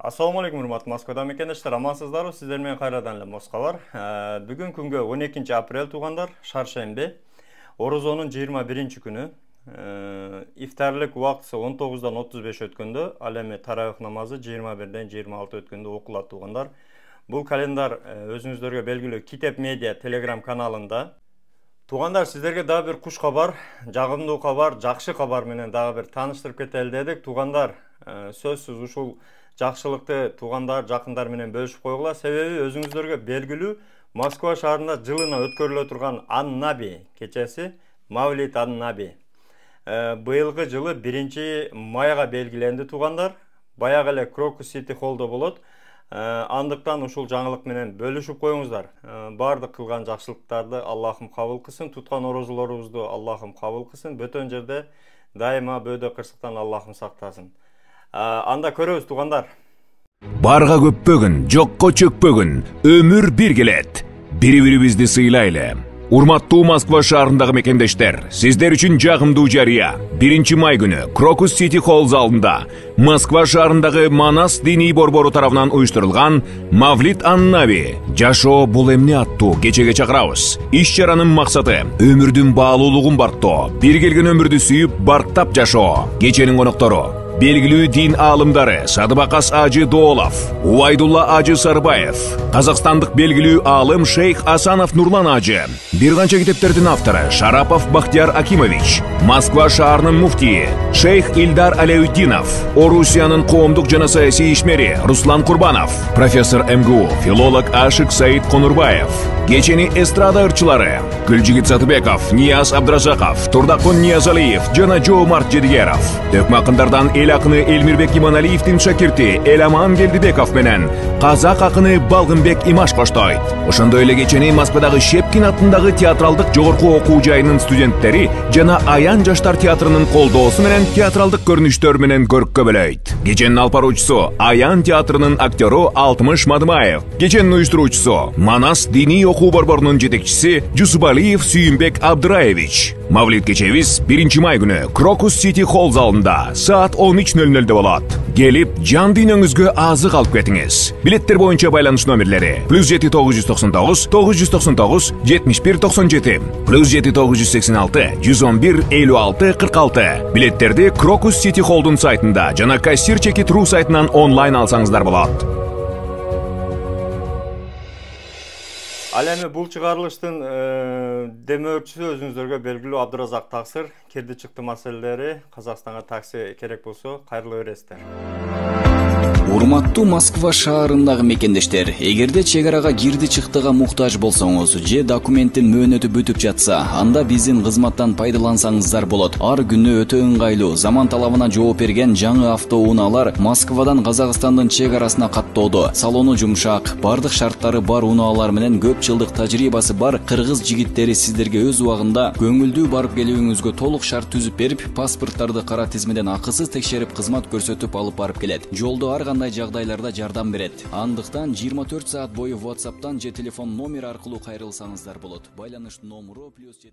Assalamu alaikum, hurmatly Moskvada mekendештер, амансыздарбы? Сиздер менен кайрадан эле Москва бар. Бүгүн күнгө 12 апрель туугандар, шаршемби. Орозонун 21-күнү. Ифтарлык убактысы 19-дан 35 өткөндө, ал эми таравих намазы 21-ден 26 өткөндө окулат туугандар. Бул календар өзүңүздөргө белгилүү Китеп Медиа Telegram каналында. Туугандар, сиздерге дагы бир куш кабар, жагымдуу кабар, жакшы кабар менен дагы бир тааныштырып кетели дедик. Туугандар, сөзсүз ушул жакшылыкты туугандар, жакындар менен бөлүшүп койгула. Себеби өзүңүздөргө белгилүү Москва шаарында жылына өткөрүлө турган Ан-Наби кечеси, Мавлид Ан-Наби. Быйылгы жылы 1-майга белгиленди туугандар. Баягы эле Крокус Сити Холлдо болот. Андыктан ушул жаңылык менен бөлүшүп коюңуздар. Бардык кылган жакшылыктарды Аллахым кабыл кылсын, туткан орозолорубузду Аллахым кабыл кылсын, бөтөн жерде дайыма бөөдө кырсыктан Аллахым сактасын. Анда көрөбүз туугандар. Барга көппөгүн, жокко чөкпөгүн, өмүр бир келет. Бири-бирибизди сыйлайлы. Урматтуу Москва шаарындагы мекендештер, сиздер үчүн жагымдуу жарыя. 1-май күнү Крокус Сити Холл залында Москва шаарындагы Манас диний борбору тарабынан уюштурулган Мавлид Ан-Наби жашоо бул эмне аттуу кечеге чакырабыз. Иш-чаранын максаты өмүрдүн баалуулугун барктоо, бир келген өмүрдү сүйүп барктап жашоо. Кеченин коноктору белгилүү дин аалымдары Садыбакас Ажы Доолов, Убайдулла Ажы Сарбаев, казакстандык белгилүү аалым Шейх Асанов Нурлан Ажы, бир канча китептердин автору Шарапов Бахтияр Акимович, Москва шаарынын муфтии Шейх Ильдар Алеутдинов, Орусиянын коомдук жана саясий ишмери Руслан Курбанов, профессор МГУ, филолог Ашык Саид Конурбаев, кечени эстрада ырчылары Гүлжигит Сатыбеков, Нияз Абдразаков, Турдакун Ниязалиев жана Жоомарт Жедигеров, төкмө акындардан эл акыны Элмирбек Иманалиевдин шакирти Эламан Келдибеков менен казак акыны Балгынбек Имаш коштойт. Ошондой эле кечени Москвадагы Шепкин атындагы театралдык жогорку окуу жайынын студенттери жана Аян жаштар театрынын колдоосу менен театралдык көрүнүштөр менен көрккө бөлөйт. Кеченин алып баруучусу Аян театрынын актёру Алтымыш Мадымаев, кеченин уюштуруучусу Манас диний окуу борборунун жетекчиси Жусубалиев Сүйүнбек Абдыраевич. Мавлид кечебиз 1-май күнү Крокус Сити Холл залында саат 13:00 болот. Келип, жан дүйнөңүзгө азык алып кетиңиз. Билеттер боюнча байланыш номерлери +7 999 999 71 97 +7 986 111 56 46. Билеттерди Крокус Сити Холлдун сайтында жана кассир чеки.ру сайтынан онлайн алсаңыздар болот. Ал эми бул чыгарылыштын демөөрчүсү өзүңүздөргө белгилүү Абдыразак Таксыр. Кирди чыкты маселелери, Казакстанга такси керек болсо кайрылы бересиздер. Урматтуу Москва шаарындагы мекендештер, эгерде чек арага кирди чыктыга муктаж болсоңуз же документтин мөөнөтү бүтүп жатса, анда биздин кызматтан пайдалансаңыздар болот. Ар күнү өтө ыңгайлуу, заман талабына жооп берген жаңы автоунaalар Москвадан Казакстандын чек арасына каттоодо. Салону жумшак, бардык шарттары бар унаалар менен көп жылдык тажрыйбасы бар кыргыз жигиттери сиздерге өз убагында көңүлдүү барып келүүңүзгө толук шарт түзүп берип, паспорттарды кара тизмеден акысыз текшерип кызмат көрсөтүп алып барып келет. Жолдо ар кандай жагдайларда жардам берет. Андыктан 24 саат бою WhatsApp'тан же телефон номер аркылуу кайрылсаңыздар болот. Байланыш номеру +7